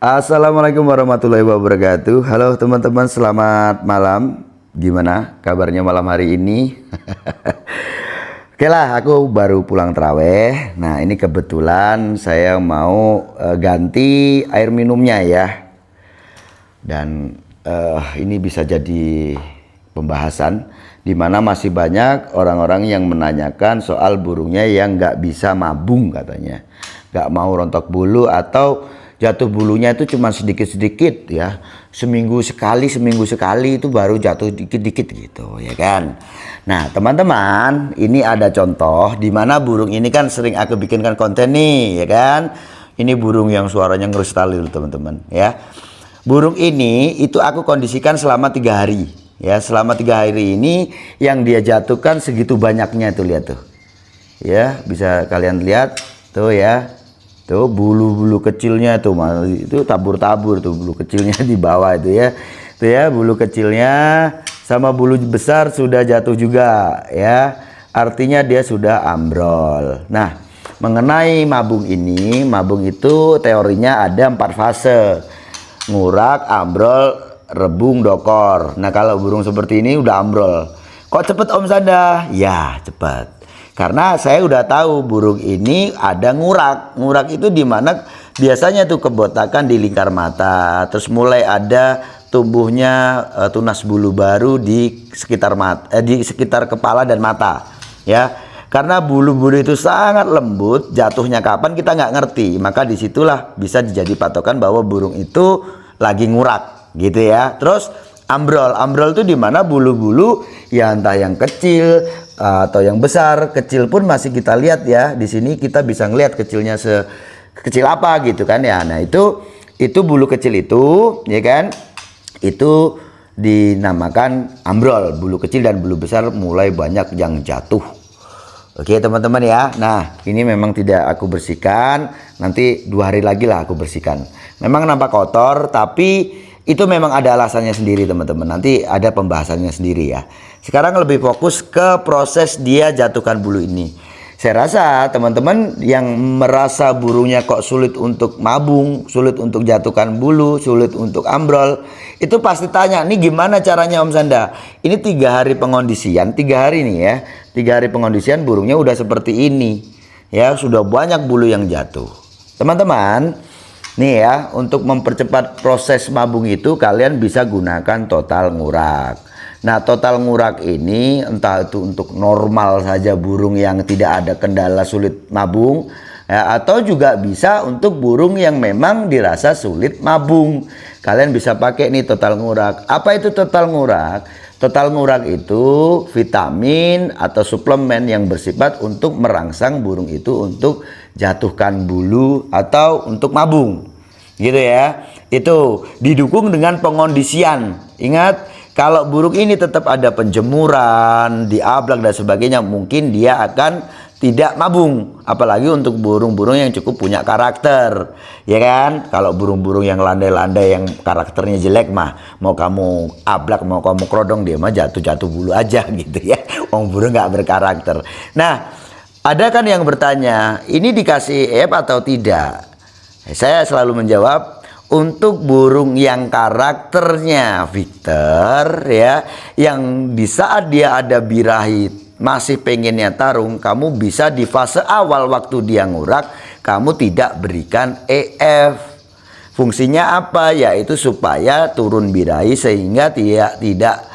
Assalamualaikum warahmatullahi wabarakatuh. Halo teman-teman, selamat malam. Gimana kabarnya malam hari ini? Oke lah, aku baru pulang terawih. Nah, ini kebetulan saya mau ganti air minumnya ya. Dan ini bisa jadi pembahasan di mana masih banyak orang-orang yang menanyakan soal burungnya yang nggak bisa mabung katanya. Nggak mau rontok bulu atau jatuh bulunya itu cuma sedikit-sedikit ya, seminggu sekali itu baru jatuh dikit-dikit gitu ya kan. Nah teman-teman, ini ada contoh di mana burung ini kan sering aku bikinkan konten nih ya kan. Ini burung yang suaranya ngerestalil teman-teman ya. Burung ini itu aku kondisikan selama 3 hari ya. Selama 3 hari ini yang dia jatuhkan segitu banyaknya tuh, lihat tuh ya, bisa kalian lihat tuh ya. Tuh bulu-bulu kecilnya tuh, itu tabur-tabur tuh bulu kecilnya di bawah itu ya. Tuh ya, bulu kecilnya sama bulu besar sudah jatuh juga ya. Artinya dia sudah ambrol. Nah, mengenai mabung ini, mabung itu teorinya ada 4 fase. Ngurak, ambrol, rebung, dokor. Nah, kalau burung seperti ini udah ambrol. Kok cepet Om Sanda? Ya, cepet. Karena saya udah tahu burung ini ada ngurak. Ngurak itu dimana biasanya tuh kebotakan di lingkar mata. Terus mulai ada tumbuhnya tunas bulu baru di sekitar di sekitar kepala dan mata. Ya, karena bulu-bulu itu sangat lembut, jatuhnya kapan kita nggak ngerti. Maka disitulah bisa dijadi patokan bahwa burung itu lagi ngurak, gitu ya. Terus ambrol, ambrol itu dimana bulu-bulu ya entah yang kecil atau yang besar. Kecil pun masih kita lihat ya. Di sini kita bisa ngelihat kecilnya sekecil apa gitu kan ya. Nah, itu bulu kecil itu ya kan. Itu dinamakan ambrol. Bulu kecil dan bulu besar mulai banyak yang jatuh. Oke teman-teman ya. Nah, ini memang tidak aku bersihkan. Nanti 2 hari lagi lah aku bersihkan. Memang nampak kotor, tapi itu memang ada alasannya sendiri teman-teman. Nanti ada pembahasannya sendiri ya. Sekarang lebih fokus ke proses dia jatuhkan bulu ini. Saya rasa teman-teman yang merasa burungnya kok sulit untuk mabung, sulit untuk jatuhkan bulu, sulit untuk ambrol, itu pasti tanya, nih gimana caranya Om Sanda? Ini 3 hari pengondisian, 3 hari nih ya. 3 hari pengondisian burungnya udah seperti ini. Ya, sudah banyak bulu yang jatuh. Teman-teman, nih ya, untuk mempercepat proses mabung itu kalian bisa gunakan total ngurak. Nah, total ngurak ini entah itu untuk normal saja burung yang tidak ada kendala sulit mabung ya, atau juga bisa untuk burung yang memang dirasa sulit mabung. Kalian bisa pakai nih total ngurak. Apa itu total ngurak? Total ngurak itu vitamin atau suplemen yang bersifat untuk merangsang burung itu untuk jatuhkan bulu atau untuk mabung. Gitu ya. Itu didukung dengan pengondisian. Ingat, kalau burung ini tetap ada penjemuran, diablak dan sebagainya, mungkin dia akan tidak mabung. Apalagi untuk burung-burung yang cukup punya karakter, ya kan? Kalau burung-burung yang landai-landai yang karakternya jelek mah, mau kamu ablak, mau kamu kerodong, dia mah jatuh-jatuh bulu aja gitu ya. Wong burung nggak berkarakter. Nah, ada kan yang bertanya, ini dikasih atau tidak? Saya selalu menjawab, untuk burung yang karakternya Victor ya, yang di saat dia ada birahi masih pengennya tarung, kamu bisa di fase awal waktu dia ngurak, kamu tidak berikan EF. Fungsinya apa? Yaitu supaya turun birahi sehingga tidak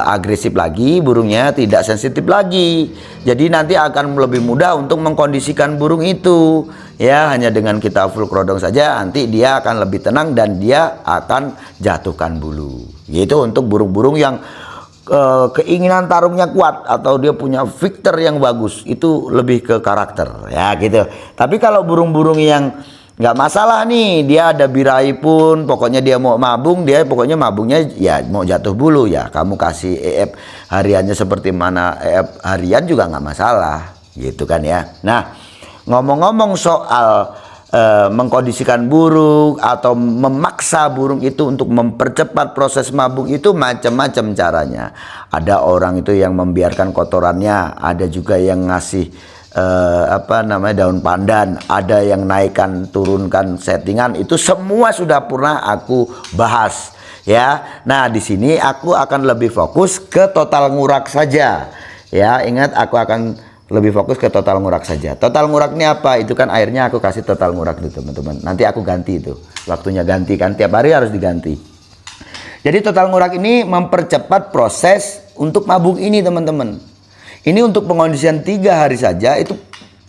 agresif lagi burungnya, tidak sensitif lagi. Jadi nanti akan lebih mudah untuk mengkondisikan burung itu ya. Hanya dengan kita full kerodong saja, nanti dia akan lebih tenang dan dia akan jatuhkan bulu gitu. Untuk burung-burung yang keinginan tarungnya kuat atau dia punya Victor yang bagus, itu lebih ke karakter ya gitu. Tapi kalau burung-burung yang nggak masalah nih, dia ada birahi pun, pokoknya dia mau mabung, dia pokoknya mabungnya ya mau jatuh bulu ya, kamu kasih EF hariannya seperti mana EF harian juga nggak masalah gitu kan ya. Nah, ngomong-ngomong soal mengkondisikan burung atau memaksa burung itu untuk mempercepat proses mabung, itu macam-macam caranya. Ada orang itu yang membiarkan kotorannya, ada juga yang ngasih apa namanya, daun pandan, ada yang naikkan turunkan settingan, itu semua sudah pernah aku bahas ya. Nah, di sini aku akan lebih fokus ke total ngurak saja ya. Ingat, aku akan lebih fokus ke total ngurak saja. Total ngurak ini apa? Itu kan airnya aku kasih total ngurak tuh teman-teman. Nanti aku ganti itu. Waktunya ganti kan, tiap hari harus diganti. Jadi total ngurak ini mempercepat proses untuk mabung ini teman-teman. Ini untuk pengondisian 3 hari saja itu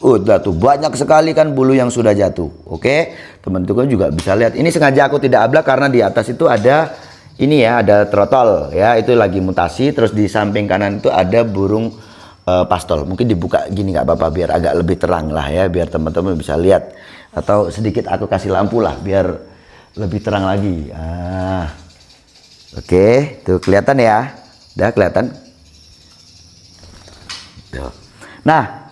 udah tuh banyak sekali kan bulu yang sudah jatuh. Oke, teman-teman juga bisa lihat. Ini sengaja aku tidak ablak karena di atas itu ada ini ya, ada trotol ya, itu lagi mutasi. Terus di samping kanan itu ada burung pastol. Mungkin dibuka gini nggak apa-apa biar agak lebih terang lah ya, biar teman-teman bisa lihat. Atau sedikit aku kasih lampu lah biar lebih terang lagi. Oke, tuh kelihatan ya, udah kelihatan. Nah,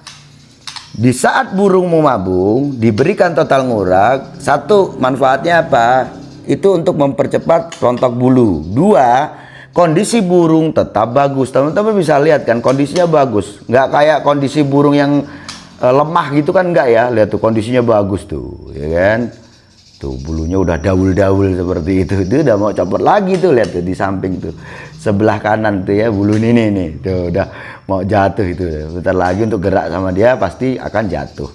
di saat burungmu mabung diberikan total ngurak, satu manfaatnya apa? Itu untuk mempercepat rontok bulu. 2, kondisi burung tetap bagus. Teman-teman bisa lihat kan kondisinya bagus, nggak kayak kondisi burung yang lemah gitu kan, enggak ya. Lihat tuh kondisinya bagus tuh ya kan. Tuh bulunya udah daul-daul seperti itu. Itu udah mau copot lagi tuh, lihat tuh di samping tuh. Sebelah kanan tuh ya, bulu ini nih. Tuh udah mau jatuh itu. Bentar lagi untuk gerak sama dia pasti akan jatuh.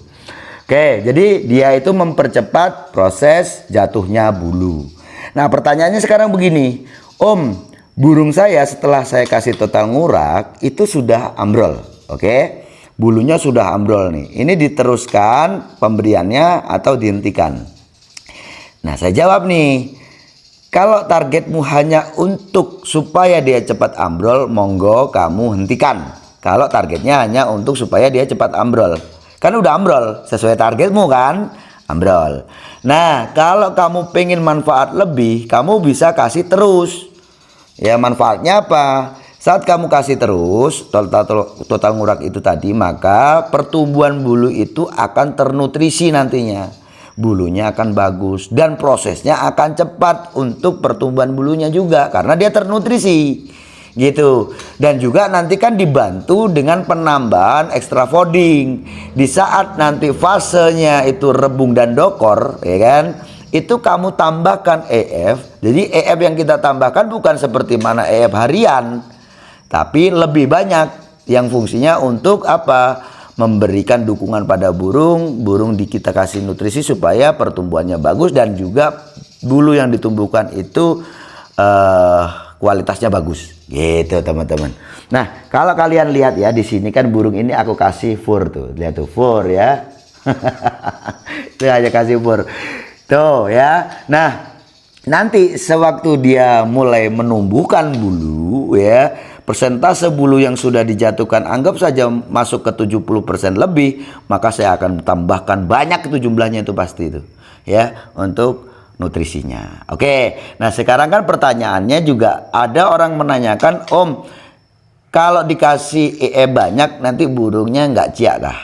Oke, jadi dia itu mempercepat proses jatuhnya bulu. Nah, pertanyaannya sekarang begini. Om, burung saya setelah saya kasih total ngurak itu sudah ambrol. Oke. Bulunya sudah ambrol nih. Ini diteruskan pemberiannya atau dihentikan? Nah, saya jawab nih, kalau targetmu hanya untuk supaya dia cepat ambrol, monggo kamu hentikan. Kalau targetnya hanya untuk supaya dia cepat ambrol, kan udah ambrol, sesuai targetmu kan, ambrol. Nah, kalau kamu pengen manfaat lebih, kamu bisa kasih terus. Ya, manfaatnya apa? Saat kamu kasih terus total ngurak itu tadi, maka pertumbuhan bulu itu akan ternutrisi nantinya. Bulunya akan bagus dan prosesnya akan cepat untuk pertumbuhan bulunya juga karena dia ternutrisi gitu. Dan juga nanti kan dibantu dengan penambahan extra fooding di saat nanti fasenya itu rebung dan dokor ya kan, itu kamu tambahkan EF. Jadi EF yang kita tambahkan bukan seperti mana EF harian, tapi lebih banyak yang fungsinya untuk apa? Memberikan dukungan pada burung kita kasih nutrisi supaya pertumbuhannya bagus dan juga bulu yang ditumbuhkan itu kualitasnya bagus gitu teman-teman. Nah, kalau kalian lihat ya, di sini kan burung ini aku kasih fur tuh, lihat tuh fur ya. Itu aja kasih fur tuh ya. Nah, nanti sewaktu dia mulai menumbuhkan bulu ya, persentase bulu yang sudah dijatuhkan anggap saja masuk ke 70% lebih, maka saya akan tambahkan banyak itu jumlahnya itu pasti itu ya untuk nutrisinya. Oke, nah sekarang kan pertanyaannya juga ada orang menanyakan, Om, kalau dikasih EE banyak nanti burungnya nggak ciak kah?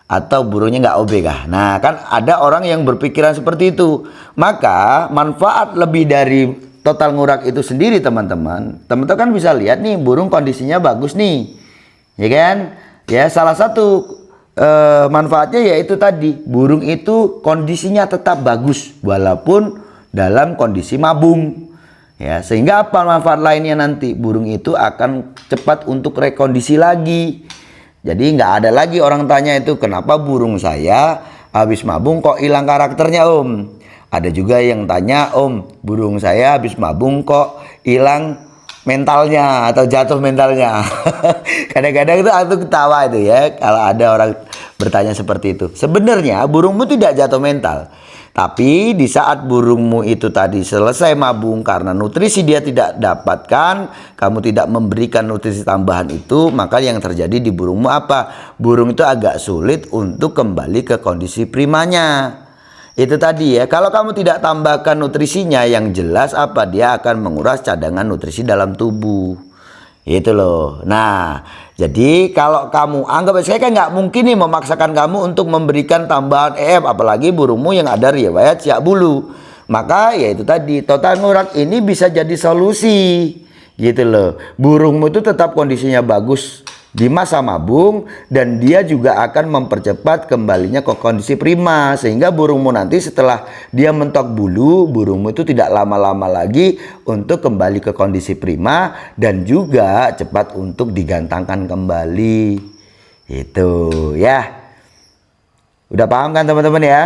Atau burungnya nggak OB kah? Nah, kan ada orang yang berpikiran seperti itu. Maka manfaat lebih dari total ngurak itu sendiri teman-teman. Teman-teman kan bisa lihat nih burung kondisinya bagus nih. Ya kan? Ya, salah satu manfaatnya yaitu tadi burung itu kondisinya tetap bagus walaupun dalam kondisi mabung. Ya, sehingga apa manfaat lainnya nanti? Burung itu akan cepat untuk rekondisi lagi. Jadi nggak ada lagi orang tanya itu kenapa burung saya habis mabung kok hilang karakternya Om. Ada juga yang tanya, Om, burung saya habis mabung kok hilang mentalnya atau jatuh mentalnya. Kadang-kadang itu aku ketawa itu ya kalau ada orang bertanya seperti itu. Sebenarnya burungmu tidak jatuh mental. Tapi di saat burungmu itu tadi selesai mabung karena nutrisi dia tidak dapatkan, kamu tidak memberikan nutrisi tambahan itu, maka yang terjadi di burungmu apa? Burung itu agak sulit untuk kembali ke kondisi primanya. Itu tadi ya, kalau kamu tidak tambahkan nutrisinya yang jelas apa? Dia akan menguras cadangan nutrisi dalam tubuh. Itu loh. Nah, jadi kalau kamu anggap, saya kan nggak mungkin nih memaksakan kamu untuk memberikan tambahan EF, apalagi burungmu yang ada riwayat siak bulu. Maka ya itu tadi, total ngurak ini bisa jadi solusi. Gitu loh. Burungmu itu tetap kondisinya bagus di masa mabung, dan dia juga akan mempercepat kembalinya ke kondisi prima, sehingga burungmu nanti setelah dia mentok bulu, burungmu itu tidak lama-lama lagi untuk kembali ke kondisi prima dan juga cepat untuk digantangkan kembali. Itu ya. Udah paham kan teman-teman ya?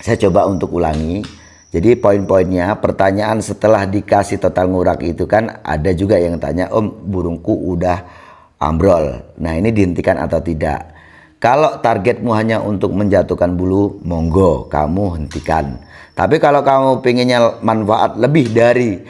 Saya coba untuk ulangi. Jadi poin-poinnya, pertanyaan setelah dikasih total ngurak itu kan ada juga yang tanya, Om, burungku udah ambrol. Nah, ini dihentikan atau tidak? Kalau targetmu hanya untuk menjatuhkan bulu, monggo kamu hentikan. Tapi kalau kamu pengennya manfaat lebih dari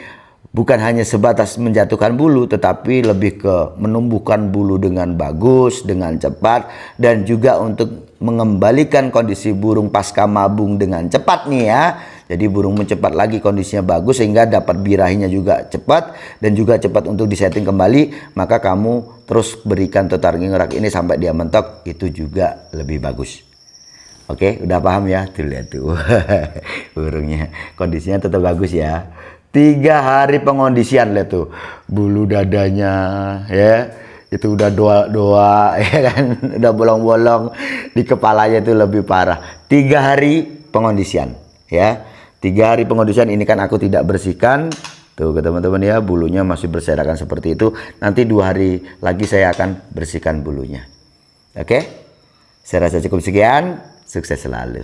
bukan hanya sebatas menjatuhkan bulu, tetapi lebih ke menumbuhkan bulu dengan bagus, dengan cepat, dan juga untuk mengembalikan kondisi burung pasca mabung dengan cepat nih ya. Jadi burungmu cepat lagi kondisinya bagus sehingga dapat birahinya juga cepat dan juga cepat untuk disetting kembali, maka kamu terus berikan total ngurak ini sampai dia mentok, itu juga lebih bagus. Oke, udah paham ya? Tuh lihat tuh. Burungnya kondisinya tetap bagus ya. 3 hari pengondisian, lihat tuh. Bulu dadanya ya. Itu udah doa ya kan, udah bolong-bolong di kepalanya itu lebih parah. 3 hari pengondisian ya. 3 hari pengondisian ini kan aku tidak bersihkan. Tuh ke teman-teman ya, bulunya masih berserakan seperti itu. Nanti 2 hari lagi saya akan bersihkan bulunya. Oke, saya rasa cukup sekian. Sukses selalu.